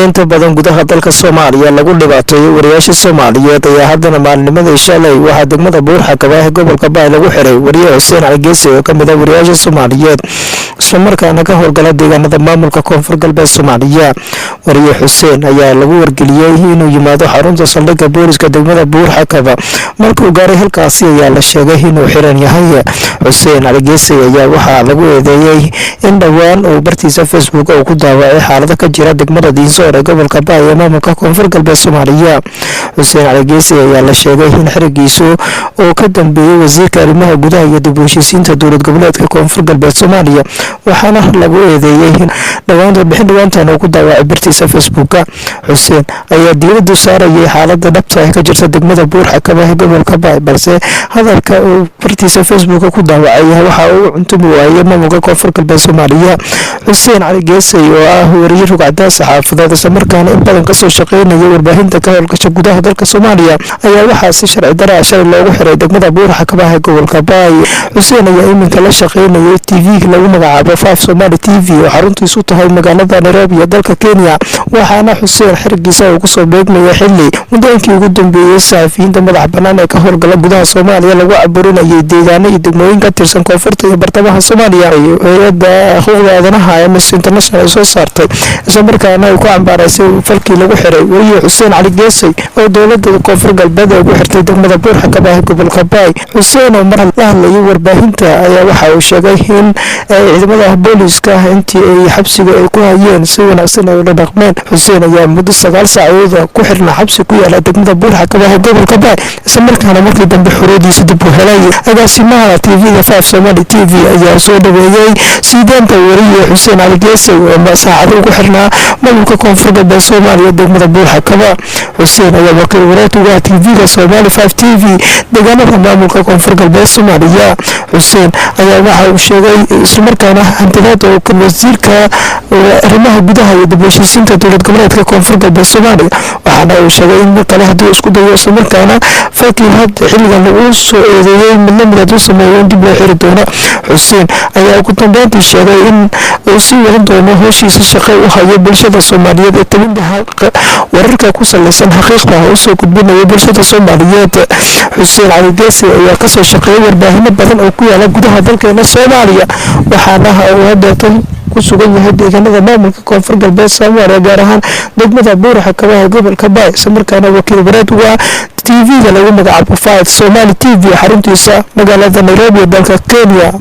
inta badan gudaha dalka Soomaaliya lagu dhibaateeyay wariyaasha Soomaaliyeed ayaa haddana maalnimadii shalay waxaa degmada Buur-Xakaba ee gobolka Baay lagu xiray wariye Xuseen Cali Geesi oo ka mid ah wariyaasha Soomaaliyeed isla markaana ka howlgala deegaanada maamulka Koonfur Galbeed Soomaaliya. wariye Xuseen ayaa lagu wargeliyay inuu yimaado xarunta saldhigga booliska degmada Buur-Xakaba. markuu gaaray halkaasi ayaa la sheegay inuu xiran yahay. Xuseen Cali Geesi ayaa waxaa lagu eedeeyay in dhawaan uu bartiisa Facebook uu ku daawacay xaalada ka jira degmada Diinsor ee gobolka Baay ee maamulka Koonfur Galbeed Soomaaliya. Xuseen Cali Geesi ayaa la sheegay in xirigiisu oo ka dambeeyay wasiirka arrimaha gudaha iyo dib u heshiisiinta dowlad goboleedka Koonfur Galbeed Soomaaliya, waxaana lagu eedeeyay in dhawaantan uu ku daawacay bartiisa Facebook. Xuseen ayaa diiradda saarayay xaalada dhabta ah ka jirta degmada Buur-Xakaba ee gobolka Baay, balse hadalka uu bartiisa Facebook ku daawacay waxa uu cuntumi waayay maamulka Koonfur Galbeed Soomaaliya. Xuseen Cali Geesi oo ah wariye rugcadaas xaafadeed isla markaana in badan ka soo shaqeynaya warbaahinta ka howlgasha gudaha dalka Soomaaliya ayaa waxaa si sharci darro ah shalay loogu xiray degmada Buur-Xakaba ee gobolka Baay. Xuseen ayaa iminka la shaqeynayay TV lagu magacaabo 5 Somali TV oo xaruntiisu tahay magaalada Nairobi ee dalka Kenya, waxaana Xuseen xirigiisa uu ku soo beegmaya xilli muddooyinkii ugu dambeeyay saxafiyiinta madax bannaan ee ka howlgala gudaha Soomaaliya lagu caburinayay deegaano iyo degmooyin ka tirsan koonfurta iyo bartamaha Soomaaliya. hay'adda xuquuqda aadanaha ee Amnesty International soo saartay isla markaana ay ku cambaaraysay falkii lagu xiray wariye Xuseen Cali Geesi oo dowladda Koonfur Galbeed ugu xirtay degmada Buur-Xakaba ee gobolka Baay. Xuseen oo mar la hadlayay warbaahinta ayaa waxa uu sheegay in ciidamada booliska intii ay xabsiga ay ku hayeen si wanaagsan ay ula dhaqmeen. Xuseen ayaa muddo 9 saacadood ku xirnaa xabsi ku yaala degmada Buur-Xakaba ee gobolka Baay, isla markaana markii dambe xorriyadiisa dib u helay. agaasimaha TV-ga 5 Somali TV ayaa soo dhaweeyay siideenta wariye Xuseen Cali Geesi oo saacado ugu xirnaa maamulka Koonfur Galbeed Soomaaliya degmada Buur-Xakaba. Xuseen ayaa wakiil wareed uga TV-ga Somali 5 TV deegaanada maamulka Koonfur Galbeed Soomaaliya. Xuseen ayaa waxa uu sheegay isla markaana hantidaad oo ka wasiirka arrimaha gudaha iyo dib u heshiisiinta dowlad goboleedka Koonfur Galbeed Soomaaliya, waxaana uu sheegay in kale haddii isku dayo isla markaana falkii hadda xilligan lagu soo eedeeyay midnimada uu sameeyay in dib loo xiri doono. Xuseen ayaa ugu dambeyntii sheegay in uu sii wadan doono howshiisa shaqo u hayo bulshada Soomaaliyeed ee tabinta wararka ku saleysan xaqiiqda oo soo gudbinaya bulshada Soomaaliyeed. Xuseen Cali Geesi ayaa ka soo shaqeeyay warbaahinno badan oo ku yaala gudaha dalkeena Soomaaliya, waxaana uu hadda ku sugan yahay deegaanada maamulka Koonfur Galbeed Soomaaliya gaar ahaan degmada Buur-Xakaba ee gobolka Baay, isla markaana wakiil wareed uga TV-ga lagu magacaabo 5 Somali TV xaruntiisa magaalada Nairobi ee dalka Kenya.